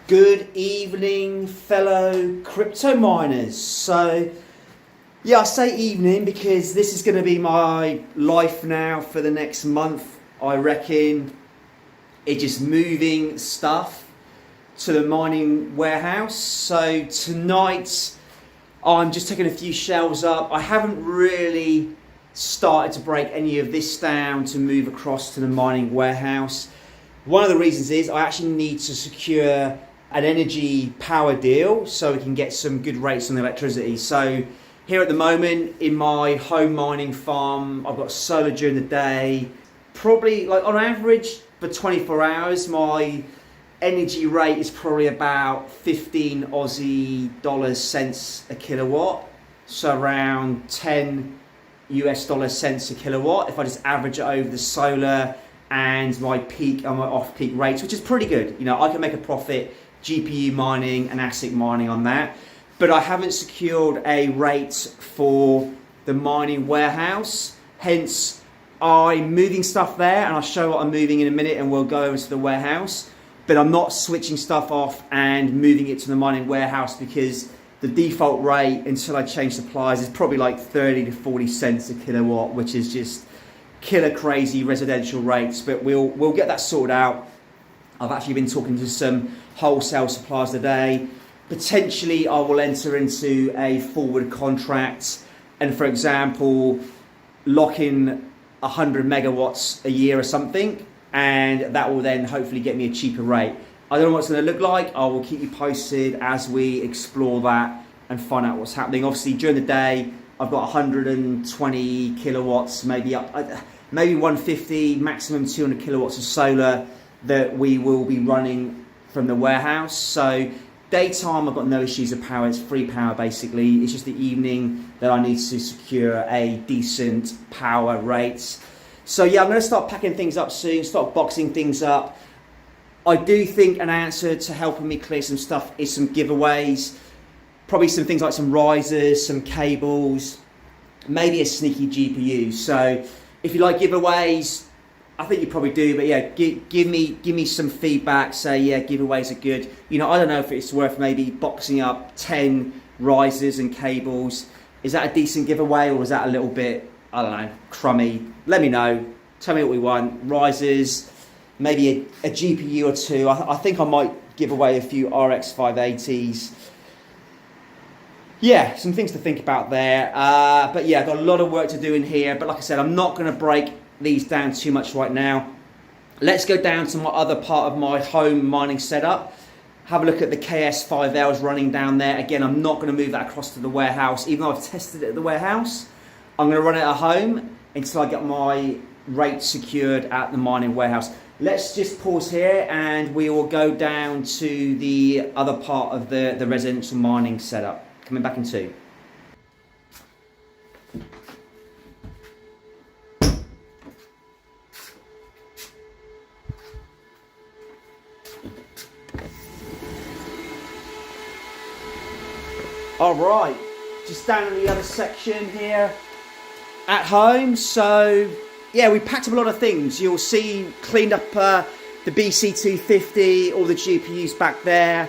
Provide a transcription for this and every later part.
Good evening, fellow crypto miners. So, yeah, I say evening because this is going to be my life now for the next month, I reckon. It's just moving stuff to the mining warehouse. So tonight, I'm just taking a few shelves up. I haven't really started to break any of this down to move across to the mining warehouse. One of the reasons is I actually need to secure an energy power deal so we can get some good rates on the electricity. So here at the moment in my home mining farm, I've got solar during the day. Probably like on average for 24 hours, my energy rate is probably about 15 Aussie dollars cents a kilowatt. So around 10 US dollar cents a kilowatt if I just average it over the solar and my peak and my off-peak rates, which is pretty good. You know, I can make a profit GPU mining and ASIC mining on that, but I haven't secured a rate for the mining warehouse. Hence, I'm moving stuff there, and I'll show what I'm moving in a minute, and we'll go over to the warehouse. But I'm not switching stuff off and moving it to the mining warehouse because the default rate until I change suppliers is probably like 30 to 40 cents a kilowatt, which is just killer crazy residential rates. But we'll get that sorted out. I've actually been talking to some wholesale suppliers today. Potentially I will enter into a forward contract and, for example, lock in 100 megawatts a year or something, and that will then hopefully get me a cheaper rate. I don't know what it's going to look like. I will keep you posted as we explore that and find out what's happening. Obviously during the day I've got 120 kilowatts, maybe 150, maximum 200 kilowatts of solar that we will be running from the warehouse. So daytime I've got no issues of power, it's free power basically. It's just the evening that I need to secure a decent power rate. So yeah, I'm going to start packing things up soon, start boxing things up. I do think an answer to helping me clear some stuff is some giveaways. Probably some things like some risers, some cables, maybe a sneaky GPU. So if you like giveaways, I think you probably do, but yeah, give me some feedback. Say, yeah, giveaways are good. You know, I don't know if it's worth maybe boxing up 10 risers and cables. Is that a decent giveaway, or is that a little bit, I don't know, crummy? Let me know. Tell me what we want. Risers, maybe a GPU or two. I think I might give away a few RX 580s. Yeah, some things to think about there. But yeah, I've got a lot of work to do in here. But like I said, I'm not going to break these down too much right now. Let's go down to my other part of my home mining setup. Have a look at the KS5Ls running down there. Again, I'm not going to move that across to the warehouse, even though I've tested it at the warehouse. I'm going to run it at home until I get my rate secured at the mining warehouse. Let's just pause here and we will go down to the other part of the residential mining setup. Coming back in 2. All right, just down in the other section here at home. So yeah, we packed up a lot of things. You'll see cleaned up the BC250, all the GPUs back there.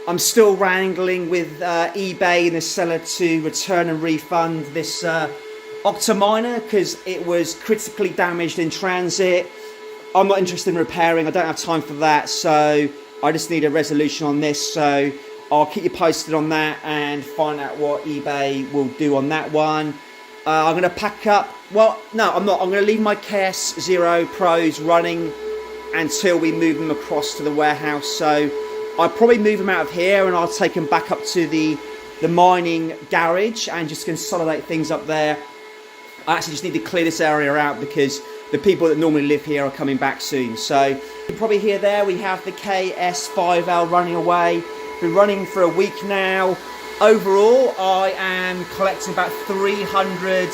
I'm still wrangling with eBay and the seller to return and refund this Octominer because it was critically damaged in transit. I'm not interested in repairing. I don't have time for that, so I just need a resolution on this. So I'll keep you posted on that and find out what eBay will do on that one. I'm going to pack up, well, no, I'm not. I'm going to leave my KS0 Pros running until we move them across to the warehouse. So I'll probably move them out of here and I'll take them back up to the mining garage and just consolidate things up there. I actually just need to clear this area out because the people that normally live here are coming back soon. So you can probably hear there we have the KS5L running away. Been running for a week now. Overall, I am collecting about 300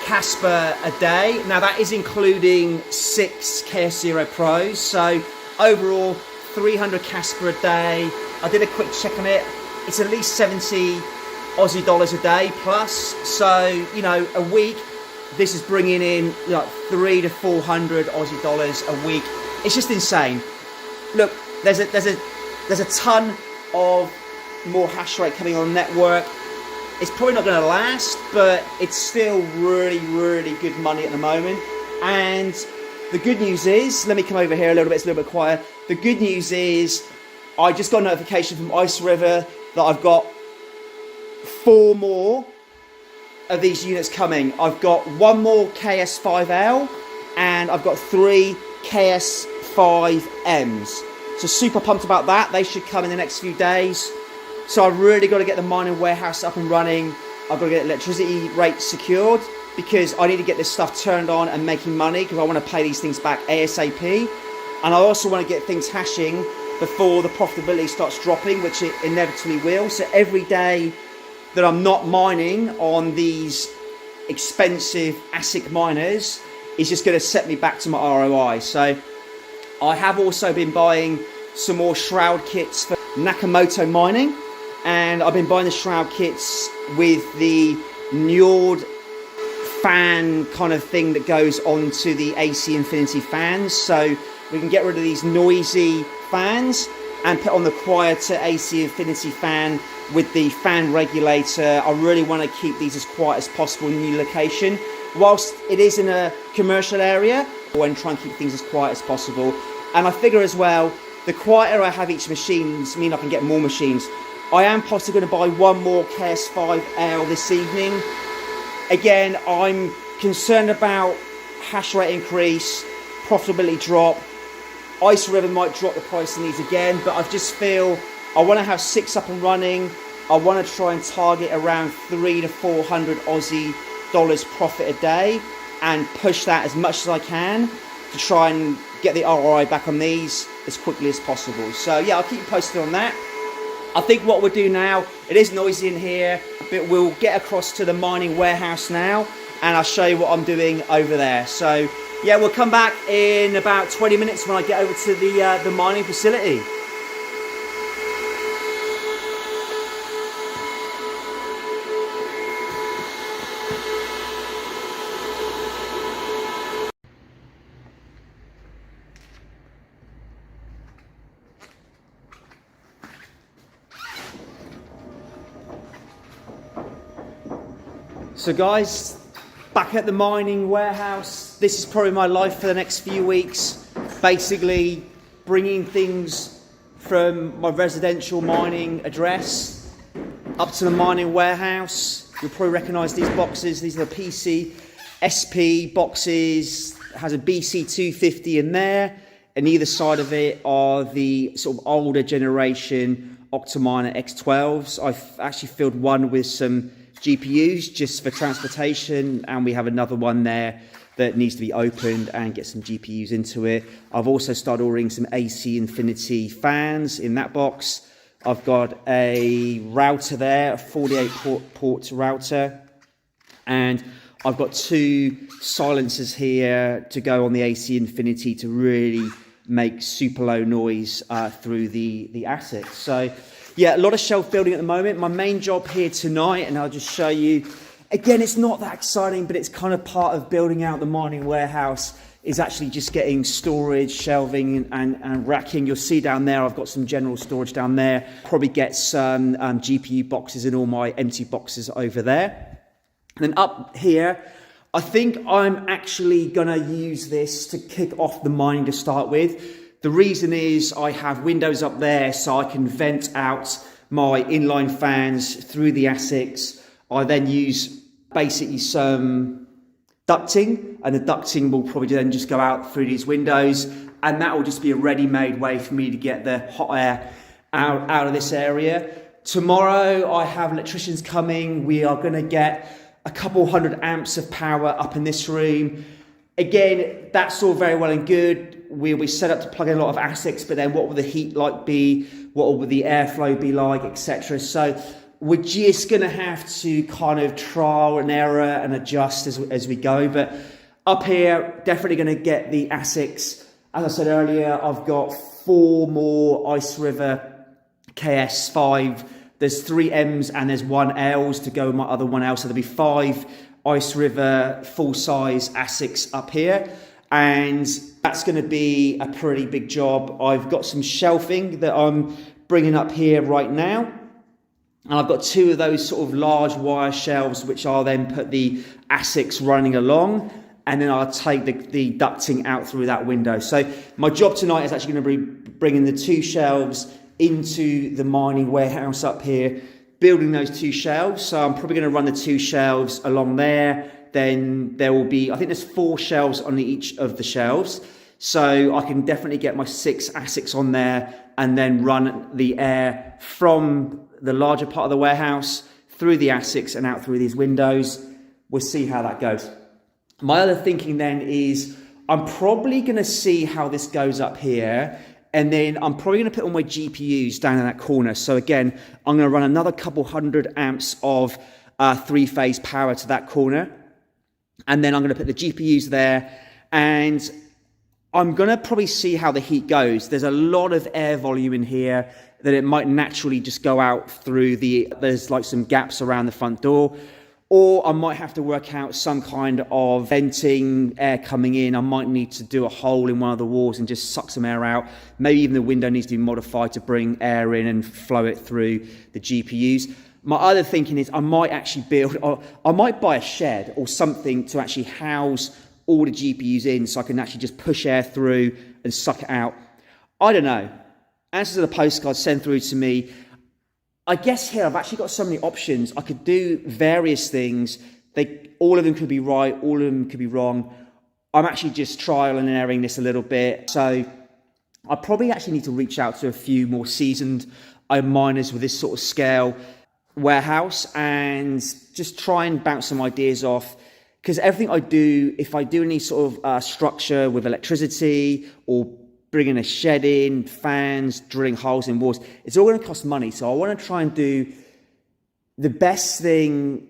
KASPA a day. Now that is including 6 KS0 Pros. So overall, 300 KASPA a day. I did a quick check on it. It's at least 70 Aussie dollars a day plus. So, you know, a week, this is bringing in like 300 to 400 Aussie dollars a week. It's just insane. Look, there's a There's a ton of more hash rate coming on the network. It's probably not going to last, but it's still really, really good money at the moment. And the good news is, let me come over here a little bit, it's a little bit quiet. The good news is, I just got a notification from Iceriver that I've got 4 more of these units coming. I've got 1 more KS5L and I've got 3 KS5Ms. So super pumped about that. They should come in the next few days. So I've really got to get the mining warehouse up and running. I've got to get electricity rates secured because I need to get this stuff turned on and making money because I want to pay these things back ASAP. And I also want to get things hashing before the profitability starts dropping, which it inevitably will. So every day that I'm not mining on these expensive ASIC miners is just going to set me back to my ROI. So I have also been buying some more shroud kits for Nakamoto mining, and I've been buying the shroud kits with the Njord fan kind of thing that goes onto the AC Infinity fans, so we can get rid of these noisy fans and put on the quieter AC Infinity fan with the fan regulator. I really want to keep these as quiet as possible in the new location. Whilst it is in a commercial area, I want to try and keep things as quiet as possible. And I figure as well, the quieter I have each machine means I can get more machines. I am possibly going to buy 1 more KS5L this evening. Again, I'm concerned about hash rate increase, profitability drop. Iceriver might drop the price on these again, but I just feel I want to have 6 up and running. I want to try and target around 300 to 400 Aussie dollars profit a day and push that as much as I can to try and get the ROI back on these as quickly as possible. So yeah, I'll keep you posted on that. I think what we'll do now, it is noisy in here, but we'll get across to the mining warehouse now and I'll show you what I'm doing over there. So yeah, we'll come back in about 20 minutes when I get over to the mining facility. So guys, back at the mining warehouse. This is probably my life for the next few weeks. Basically bringing things from my residential mining address up to the mining warehouse. You'll probably recognise these boxes. These are the PC SP boxes. It has a BC250 in there, and either side of it are the sort of older generation Octominer X12s. I've actually filled one with some GPUs just for transportation, and we have another one there that needs to be opened and get some GPUs into it. I've also started ordering some AC Infinity fans in that box. I've got a router there, a 48 port router, and I've got 2 silencers here to go on the AC Infinity to really make super low noise through the ASICs. So yeah, a lot of shelf building at the moment. My main job here tonight, and I'll just show you, again, it's not that exciting, but it's kind of part of building out the mining warehouse, is actually just getting storage, shelving and racking. You'll see down there, I've got some general storage down there. Probably get some GPU boxes and all my empty boxes over there. And then up here, I think I'm actually gonna use this to kick off the mining to start with. The reason is I have windows up there so I can vent out my inline fans through the ASICs. I then use basically some ducting, and the ducting will probably then just go out through these windows, and that will just be a ready-made way for me to get the hot air out of this area. Tomorrow I have electricians coming. We are going to get a couple 100 amps of power up in this room. Again, that's all very well and good. We'll be set up to plug in a lot of ASICs, but then what will the heat like be? What will the airflow be like, etc. So we're just going to have to kind of trial and error and adjust as we go. But up here, definitely going to get the ASICs. As I said earlier, I've got 4 more Iceriver KS5. There's 3 M's and there's 1 L's to go with my other 1 L. So there'll be 5 Iceriver full-size ASICs up here. And that's going to be a pretty big job. I've got some shelving that I'm bringing up here right now. And I've got two of those sort of large wire shelves, which I'll then put the ASICS running along, and then I'll take the ducting out through that window. So my job tonight is actually going to be bringing the two shelves into the mining warehouse up here, building those two shelves. So I'm probably going to run the two shelves along there. Then there will be, I think there's 4 shelves on each of the shelves. So I can definitely get my 6 ASICs on there and then run the air from the larger part of the warehouse through the ASICs and out through these windows. We'll see how that goes. My other thinking then is I'm probably going to see how this goes up here, and then I'm probably going to put all my GPUs down in that corner. So again, I'm going to run another couple 100 amps of 3-phase power to that corner, and then I'm going to put the GPUs there, and I'm going to probably see how the heat goes. There's a lot of air volume in here that it might naturally just go out through there's like some gaps around the front door. Or I might have to work out some kind of venting, air coming in. I might need to do a hole in one of the walls and just suck some air out. Maybe even the window needs to be modified to bring air in and flow it through the GPUs. My other thinking is I might actually I might buy a shed or something to actually house all the GPUs in, so I can actually just push air through and suck it out. I don't know. Answers to the postcard sent through to me. I guess here I've actually got so many options. I could do various things. All of them could be right, all of them could be wrong. I'm actually just trial and erroring this a little bit. So I probably actually need to reach out to a few more seasoned miners with this sort of scale warehouse and just try and bounce some ideas off. Because everything I do, if I do any sort of structure with electricity or bringing a shed in, fans, drilling holes in walls, it's all going to cost money. So I want to try and do the best thing,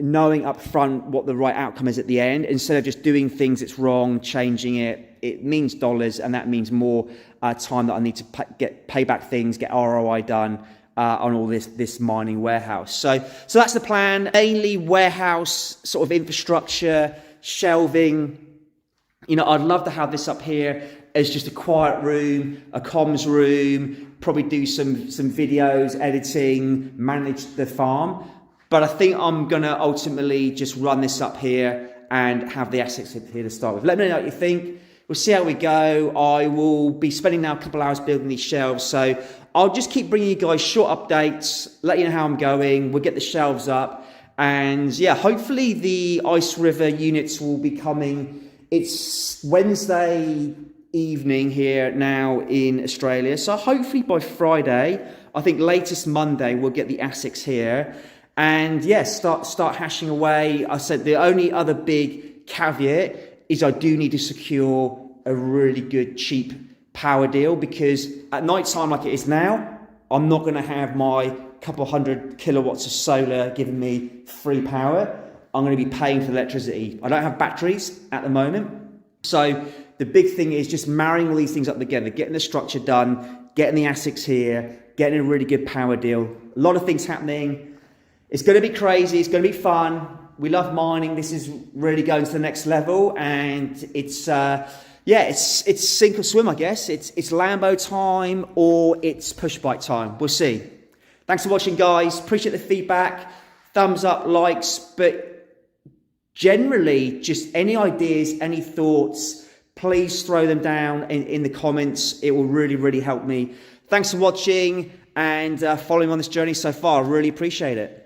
knowing up front what the right outcome is at the end, instead of just doing things that's wrong, changing it. It means dollars, and that means more time that I need to pay back things, get ROI done on all this mining warehouse. So that's the plan. Mainly warehouse sort of infrastructure, shelving. You know, I'd love to have this up here as just a quiet room, a comms room, probably do some videos, editing, manage the farm. But I think I'm going to ultimately just run this up here and have the ASICs here to start with. Let me know what you think. We'll see how we go. I will be spending now a couple hours building these shelves. So I'll just keep bringing you guys short updates, let you know how I'm going. We'll get the shelves up. And yeah, hopefully the Iceriver units will be coming. It's Wednesday evening here now in Australia, so hopefully by Friday, I think latest Monday, we'll get the ASICs here and yeah, start hashing away. I said the only other big caveat is I do need to secure a really good cheap power deal, because at night time like it is now, I'm not going to have my couple 100 kilowatts of solar giving me free power. I'm going to be paying for electricity. I don't have batteries at the moment, so the big thing is just marrying all these things up together, getting the structure done, getting the ASICs here, getting a really good power deal. A lot of things happening. It's going to be crazy. It's going to be fun. We love mining. This is really going to the next level, and it's it's sink or swim, I guess. It's Lambo time or it's push bike time. We'll see. Thanks for watching, guys. Appreciate the feedback. Thumbs up, likes, but generally, just any ideas, any thoughts, please throw them down in the comments. It will really, really help me. Thanks for watching and following on this journey so far. I really appreciate it.